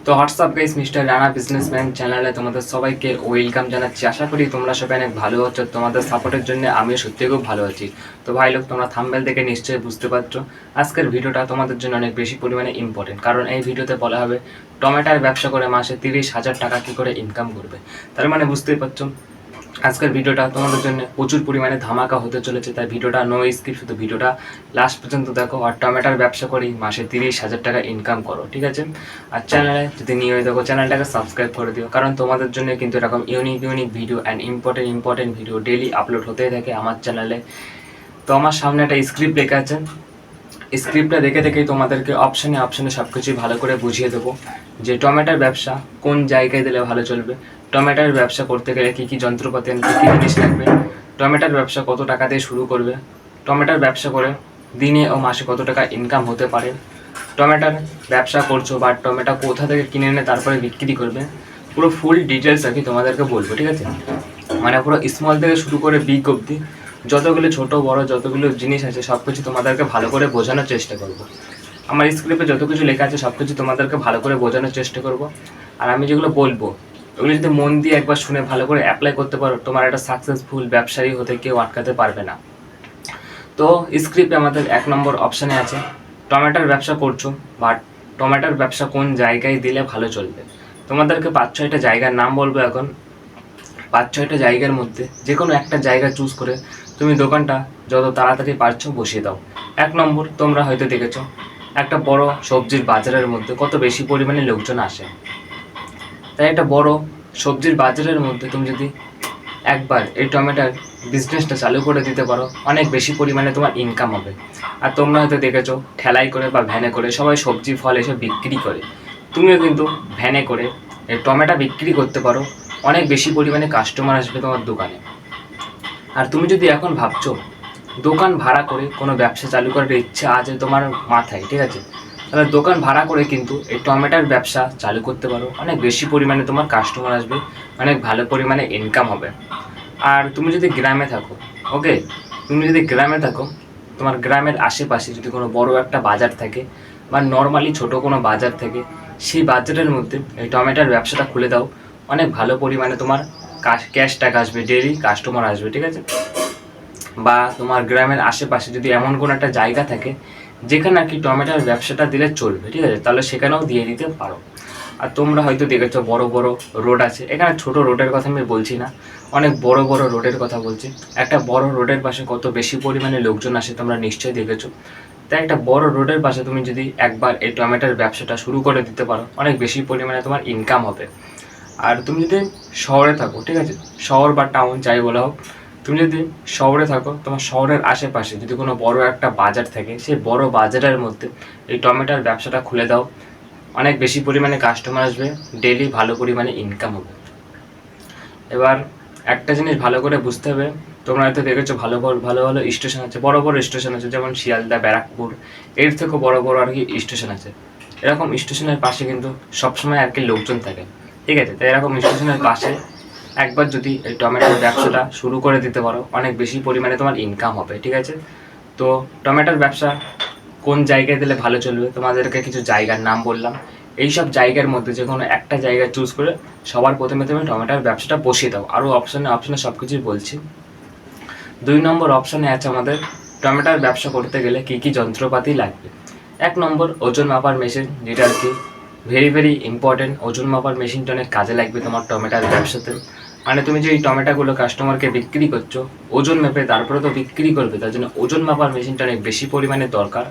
তো WhatsApp guys, mister Rana businessman চ্যানেলে তোমাদের সবাইকে ওয়েলকাম জানাচ্ছি। আশা করি তোমরা সবাই অনেক ভালো আছো। তোমাদের সাপোর্টের জন্য আমিও সত্যি খুব ভালো আছি। তো ভাই লোক, তোমরা থাম্বনেল দেখে নিশ্চয়ই বুঝতে পারছো আজকের ভিডিওটা তোমাদের জন্য অনেক বেশি পরিমাণে ইম্পর্টেন্ট, কারণ এই ভিডিওতে বলা হবে টমেটোর ব্যবসা করে মাসে 30,000 টাকা কী করে ইনকাম করবে। তার মানে বুঝতেই পারছো আজকের ভিডিওটা তোমাদের জন্য প্রচুর পরিমাণে ধামাকা হতে চলেছে। তাই ভিডিওটা নো স্কিপ, শুধু ভিডিওটা লাস্ট পর্যন্ত দেখো আর টমেটোর ব্যবসা করেই মাসে 30,000 টাকা ইনকাম করো, ঠিক আছে? আর চ্যানেলে যদি নিয়ে দেখো, চ্যানেলটাকে সাবস্ক্রাইব করে দিও, কারণ তোমাদের জন্য কিন্তু এরকম unique video and important video daily upload হতেই থাকে আমার চ্যানেলে। তো আমার সামনে একটা স্ক্রিপ্ট লেখা আছে, স্ক্রিপ্টটা দেখে দেখেই তোমাদেরকে অপশানে সব কিছুই ভালো করে বুঝিয়ে দেবো যে টমেটোর ব্যবসা কোন জায়গায় দিলে ভালো চলবে, টমেটোর ব্যবসা করতে গেলে কী কী যন্ত্রপাতি আনতে কী জিনিস লাগবে, টমেটোর ব্যবসা কত টাকা দিয়ে শুরু করবে, টমেটোর ব্যবসা করে দিনে ও মাসে কত টাকা ইনকাম হতে পারে, টমেটোর ব্যবসা করছো বা টমেটো কোথা থেকে কিনে এনে তারপরে বিক্রি করবে, পুরো ফুল ডিটেলস আর কি তোমাদেরকে বলবো, ঠিক আছে? মানে পুরো স্মল থেকে শুরু করে বিগ অবধি যতগুলো ছোট বড় যতগুলো জিনিস আছে সব কিছু তোমাদেরকে ভালো করে বোঝানোর চেষ্টা করব। আমার স্ক্রিপ্টে যত কিছু লেখা আছে সব কিছু তোমাদেরকে ভালো করে বোঝানোর চেষ্টা করব। আর আমি যেগুলো বলবো ওগুলো যদি মন দিয়ে একবার শুনে ভালো করে অ্যাপ্লাই করতে পারো, তোমার একটা সাকসেসফুল ব্যবসায়ী হতে কেউ আটকাতে পারবে না। তো স্ক্রিপ্টে আমাদের 1 নম্বর অপশানে আছে টমেটোর ব্যবসা করছো, বাট টমেটোর ব্যবসা কোন জায়গায় দিলে ভালো চলবে। তোমাদেরকে 5-6টা জায়গার নাম বলবো এখন। 5-6টা জায়গার মধ্যে যে কোনো একটা জায়গা চুজ করে তুমি দোকানটা যত তাড়াতাড়ি পারছো বসিয়ে দাও। 1 নম্বর, তোমরা হয়তো দেখেছো একটা বড় সবজির বাজারের মধ্যে কত বেশি পরিমাণে লোকজন আসে। তাই একটা বড় সবজির বাজারের মধ্যে তুমি যদি একবার এই টমেটোর বিজনেসটা চালু করে দিতে পারো, অনেক বেশি পরিমাণে তোমার ইনকাম হবে। আর তোমরা হয়তো দেখেছো ঠেলাই করে বা ভ্যানে করে সবাই সবজি ফল এসে বিক্রি করে, তুমিও কিন্তু ভ্যানে করে এই টমেটো বিক্রি করতে পারো, অনেক বেশি পরিমাণে কাস্টমার আসবে তোমার দোকানে। আর তুমি যদি এখন ভাবছো দোকান ভাড়া করে কোনো ব্যবসা চালু করার ইচ্ছা আছে তোমার মাথায়, ঠিক আছে, তাহলে দোকান ভাড়া করে কিন্তু এই টমেটোর ব্যবসা চালু করতে পারো, অনেক বেশি পরিমাণে তোমার কাস্টমার আসবে, অনেক ভালো পরিমাণে ইনকাম হবে। আর তুমি যদি গ্রামে থাকো, ওকে, তুমি যদি গ্রামে থাকো, তোমার গ্রামের আশেপাশে যদি কোনো বড় একটা বাজার থাকে বা নর্মালি ছোট কোনো বাজার থাকে, সেই বাজারের মধ্যে এই টমেটোর ব্যবসাটা খুলে দাও, অনেক ভালো পরিমাণে তোমার ক্যাশ টাকা আসবে, ডেইলি কাস্টমার আসবে, ঠিক আছে? বা তোমার গ্রামের আশেপাশে যদি এমন কোনো একটা জায়গা থাকে যেখানে আর কি টমেটোর ব্যবসাটা দিলে চলবে, ঠিক আছে, তাহলে সেখানেও দিয়ে দিতে পারো। আর তোমরা হয়তো দেখেছো বড় বড় রোড আছে, এখানে ছোট রোডের কথা আমি বলছি না, অনেক বড় বড় রোডের কথা বলছি। একটা বড় রোডের পাশে কত বেশি পরিমাণে লোকজন আসে তোমরা নিশ্চয়ই দেখেছো। তাই একটা বড় রোডের পাশে তুমি যদি একবার এই টমেটোর ব্যবসাটা শুরু করে দিতে পারো, অনেক বেশি পরিমাণে তোমার ইনকাম হবে। আর তুমি যদি শহরে থাকো, ঠিক আছে, শহর বা টাউন যাই বলা হোক, তুমি যদি শহরে থাকো, তোমার শহরের আশেপাশে যদি কোনো বড় একটা বাজার থাকে, সেই বড় বাজারের মধ্যে এই টমেটোর ব্যবসাটা খুলে দাও, অনেক বেশি পরিমাণে কাস্টমার আসবে, ডেইলি ভালো পরিমাণে ইনকাম হবে। এবার একটা জিনিস ভালো করে বুঝতে হবে, তোমরা হয়তো দেখেছো ভালো ভালো স্টেশন আছে, বড় বড় স্টেশন আছে, যেমন শিয়ালদা, ব্যারাকপুর, এর থেকেও বড় বড় আর কি স্টেশন আছে। এরকম স্টেশনের পাশে কিন্তু সবসময় আর কি লোকজন থাকে, ঠিক আছে? তাই এরকম স্টেশনের পাশে একবার যদি এই টমেটোর ব্যবসাটা শুরু করে দিতে পারো, অনেক বেশি পরিমাণে তোমার ইনকাম হবে, ঠিক আছে? তো টমেটোর ব্যবসা কোন জায়গায় দিলে ভালো চলবে, তোমাদেরকে কিছু জায়গার নাম বললাম। এই সব জায়গার মধ্যে যে কোনো একটা জায়গা চুজ করে সবার প্রথমে তুমি টমেটোর ব্যবসাটা বসিয়ে দাও। আরও অপশানে সব কিছুই বলছি। 2 নম্বর অপশানে আছে আমাদের টমেটোর ব্যবসা করতে গেলে কী কী যন্ত্রপাতি লাগবে। 1 নম্বর, ওজন মাপার মেশিন, যেটা আর কি ভেরি ইম্পর্টেন্ট। ওজন মাপার মেশিনটা অনেক কাজে লাগবে তোমার টমেটোর ব্যবসাতে। মানে তুমি যে এই টমেটোগুলো কাস্টমারকে বিক্রি করছো, ওজন মেপে তারপরে তো বিক্রি করবে, তার জন্য ওজন মাপার মেশিনটা অনেক বেশি পরিমাণে দরকার।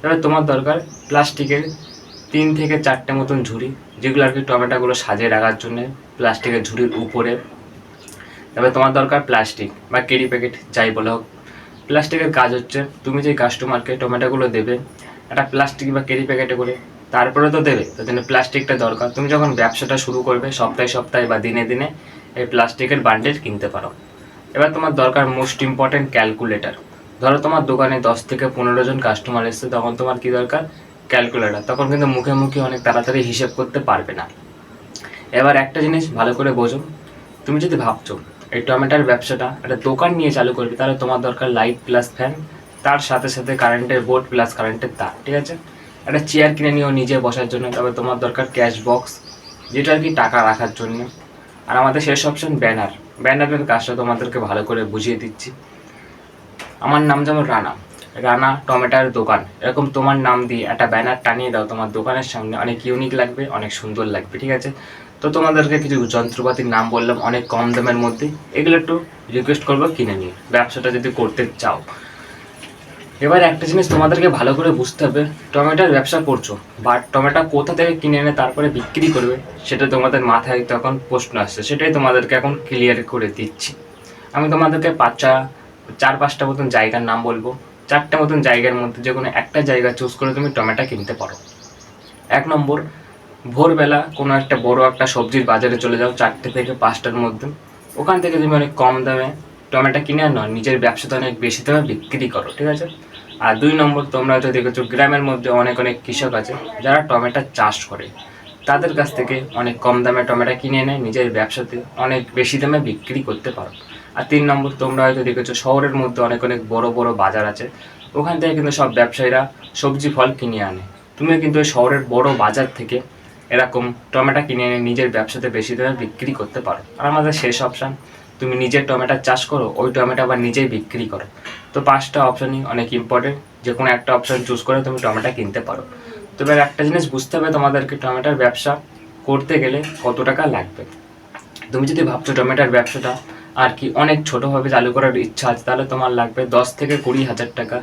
এবার তোমার দরকার প্লাস্টিকের 3 থেকে 4টে মতন ঝুড়ি, যেগুলো আর কি টমেটোগুলো সাজিয়ে রাখার জন্য প্লাস্টিকের ঝুড়ির উপরে। তবে তোমার দরকার প্লাস্টিক বা কেরি প্যাকেট যাই বলা হোক। প্লাস্টিকের কাজ হচ্ছে তুমি যে কাস্টমারকে টমেটোগুলো দেবে একটা প্লাস্টিক বা কেরি প্যাকেটে করে, তারপরে তো দেবে, তার জন্য প্লাস্টিকটা দরকার। তুমি যখন ব্যবসাটা শুরু করবে সপ্তাহে বা দিনে দিনে এই প্লাস্টিকের বান্ডেল কিনতে পারো। এবার তোমার দরকার মোস্ট ইম্পর্টেন্ট ক্যালকুলেটর। ধরো তোমার দোকানে 10 থেকে 15 জন কাস্টমার এসছে, তখন তোমার কি দরকার? ক্যালকুলেটর। তখন কিন্তু মুখে মুখে অনেক তাড়াতাড়ি হিসেব করতে পারবে না। এবার একটা জিনিস ভালো করে বোঝো, তুমি যদি ভাবছো এই টমেটোর ব্যবসাটা একটা দোকান নিয়ে চালু করবে, তাহলে তোমার দরকার লাইট প্লাস ফ্যান, তার সাথে সাথে কারেন্টের বোর্ড প্লাস কারেন্টের তার, ঠিক আছে? একটা চেয়ার কিনে নিও নিজে বসার জন্য। তবে তোমার দরকার ক্যাশ বক্স, যেটা আর কি টাকা রাখার জন্য। আর আমাদের শেষ অপশন ব্যানার। ব্যানারের কাজটা তোমাদেরকে ভালো করে বুঝিয়ে দিচ্ছি। আমার নাম যেমন রানা, রানা টমেটার দোকান, এরকম তোমার নাম দিয়ে একটা ব্যানার টানিয়ে দাও তোমার দোকানের সামনে, অনেক ইউনিক লাগবে, অনেক সুন্দর লাগবে, ঠিক আছে? তো তোমাদেরকে কিছু যন্ত্রপাতির নাম বললাম অনেক কম দামের মধ্যে, এগুলো একটু রিকোয়েস্ট করবো কিনে নিয়ে ব্যবসাটা যদি করতে চাও। এবার একটা জিনিস তোমাদেরকে ভালো করে বুঝতে হবে, টমেটোর ব্যবসা করছো বাট টমেটো কোথা থেকে কিনে এনে তারপরে বিক্রি করবে সেটা তোমাদের মাথায় তখন প্রশ্ন আসছে, সেটাই তোমাদেরকে এখন ক্লিয়ার করে দিচ্ছি। আমি তোমাদেরকে চার পাঁচটা মতন জায়গার নাম বলবো। চারটা মতন জায়গার মধ্যে যে কোনো একটা জায়গা চুজ করে তুমি টমেটো কিনতে পারো। 1 নম্বর, ভোরবেলা কোনো একটা বড় একটা সবজির বাজারে চলে যাও 4টে থেকে 5টার মধ্যে, ওখান থেকে তুমি অনেক কম দামে টমেটো কিনে আনো, নিজের ব্যবসাতে অনেক বেশি দামে বিক্রি করো, ঠিক আছে? আর 2 নম্বর, তোমরা হয়তো দেখেছো গ্রামের মধ্যে অনেক অনেক কৃষক আছে যারা টমেটো চাষ করে, তাদের কাছ থেকে অনেক কম দামে টমেটো কিনে এনে নিজের ব্যবসাতে অনেক বেশি দামে বিক্রি করতে পারো। আর 3 নম্বর, তোমরা হয়তো দেখেছো শহরের মধ্যে অনেক অনেক বড় বড় বাজার আছে, ওখান থেকে কিন্তু সব ব্যবসায়ীরা সবজি ফল কিনে আনে। তুমি কিন্তু ওই শহরের বড় বাজার থেকে এরকম টমেটো কিনে এনে নিজের ব্যবসাতে বেশি দামে বিক্রি করতে পারো। আর আমাদের শেষ অপশান, তুমি নিজের টমেটো চাষ করো, ওই টমেটো আবার নিজেই বিক্রি করো। তো 5টা অপশানই অনেক ইম্পর্টেন্ট, যে কোনো একটা অপশান চুজ করে তুমি টমেটো কিনতে পারো। তো এবার একটা জিনিস বুঝতে হবে তোমাদেরকে, টমেটোর ব্যবসা করতে গেলে কত টাকা লাগবে। তুমি যদি ভাবছো টমেটোর ব্যবসাটা আর কি অনেক ছোটোভাবে চালু করার ইচ্ছা আছে, তাহলে তোমার লাগবে 10 থেকে 20 হাজার টাকা।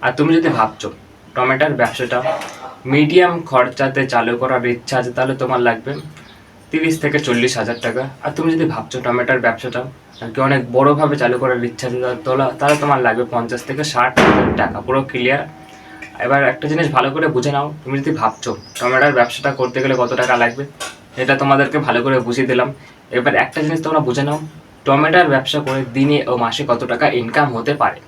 আর তুমি যদি ভাবছো টমেটোর ব্যবসাটা মিডিয়াম খরচাতে চালু করার ইচ্ছা আছে, তাহলে তোমার লাগবে 30 থেকে 40 হাজার টাকা। আর তুমি যদি ভাবছো টমেটোর ব্যবসাটা আর কি অনেক বড়োভাবে চালু করার ইচ্ছা আছে, তাহলে তোমার লাগবে 50 থেকে 60 হাজার টাকা। পুরো ক্লিয়ার? এবার একটা জিনিস ভালো করে বুঝে নাও, তুমি যদি ভাবছো টমেটোর ব্যবসাটা করতে গেলে কত টাকা লাগবে, এটা তোমাদেরকে ভালো করে বুঝিয়ে দিলাম। এবার একটা জিনিস তোমরা বুঝে নাও, টমেটোর ব্যবসা করে দিনে ও মাসে কত টাকা ইনকাম হতে পারে।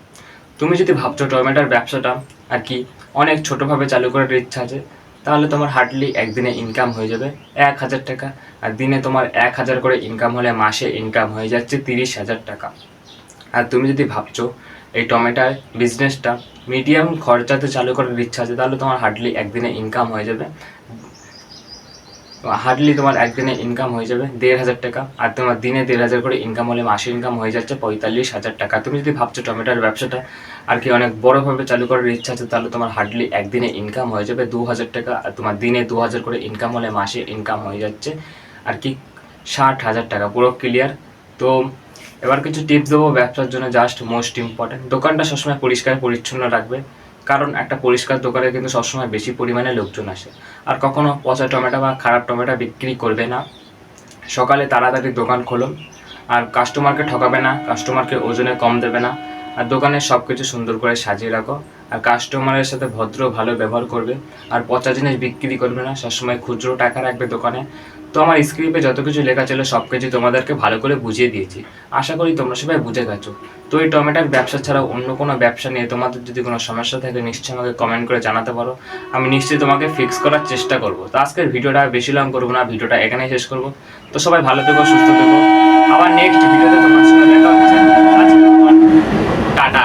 তুমি যদি ভাবছো টমেটোর ব্যবসাটা আর কি অনেক ছোটোভাবে চালু করার ইচ্ছা আছে, তাহলে তোমার হার্ডলি একদিনে ইনকাম হয়ে যাবে 1 হাজার টাকা। আর দিনে তোমার 1 হাজার করে ইনকাম হলে মাসে ইনকাম হয়ে যাচ্ছে 30 হাজার টাকা। আর তুমি যদি ভাবছো এই টমেটোর বিজনেসটা মিডিয়াম খরচাতে চালু করার ইচ্ছা আছে, তাহলে তোমার হার্ডলি একদিনে ইনকাম হয়ে যাবে 1,500 টাকা। আর তোমার দিনে 1,500 করে ইনকাম হলে মাসে ইনকাম হয়ে যাচ্ছে 45 হাজার টাকা। তুমি যদি ভাবছো টমেটোর ব্যবসাটা আর কি অনেক বড়োভাবে চালু করার ইচ্ছা আছে, তাহলে তোমার হার্ডলি একদিনে ইনকাম হয়ে যাবে 2,000 টাকা। আর তোমার দিনে 2,000 করে ইনকাম হলে মাসে ইনকাম হয়ে যাচ্ছে আর কি 60 হাজার টাকা। পুরো ক্লিয়ার? তো এবার কিছু টিপস দেবো ব্যবসার জন্য, জাস্ট মোস্ট ইম্পর্টেন্ট, দোকানটা সবসময় পরিষ্কার পরিচ্ছন্ন রাখবে, কারণ একটা পরিষ্কার দোকানে কিন্তু সবসময় বেশি পরিমাণে লোকজন আসে। আর কখনো পচা টমেটো বা খারাপ টমেটো বিক্রি করবে না। সকালে তাড়াতাড়ি দোকান খোলো, আর কাস্টমারকে ঠকাবে না, কাস্টমারকে ওজনে কম দেবে না। আর দোকানের সব কিছু সুন্দর করে সাজিয়ে রাখো, আর কাস্টমারের সাথে ভদ্র ভালো ব্যবহার করবে। আর পচা জিনিস বিক্রি করবে না, সবসময় খুচরো টাকা রাখবে দোকানে। তো আমার স্ক্রিপ্টে যত কিছু লেখা ছিল সব কিছু তোমাদেরকে ভালো করে বুঝিয়ে দিয়েছি, আশা করি তোমরা সবাই বুঝে গেছো। তো এই টমেটোর ব্যবসা ছাড়াও অন্য কোনো ব্যবসা নিয়ে তোমাদের যদি কোনো সমস্যা থাকে নিশ্চয়ই আমাকে কমেন্ট করে জানাতে পারো, আমি নিশ্চয়ই তোমাকে ফিক্স করার চেষ্টা করবো। তো আজকের ভিডিওটা বেশি লং করবো না, ভিডিওটা এখানেই শেষ করবো। তো সবাই ভালো থেকো, সুস্থ থেকো, আবার নেক্সট ভিডিওতে তোমার সঙ্গে দেখা হচ্ছে। টাটা।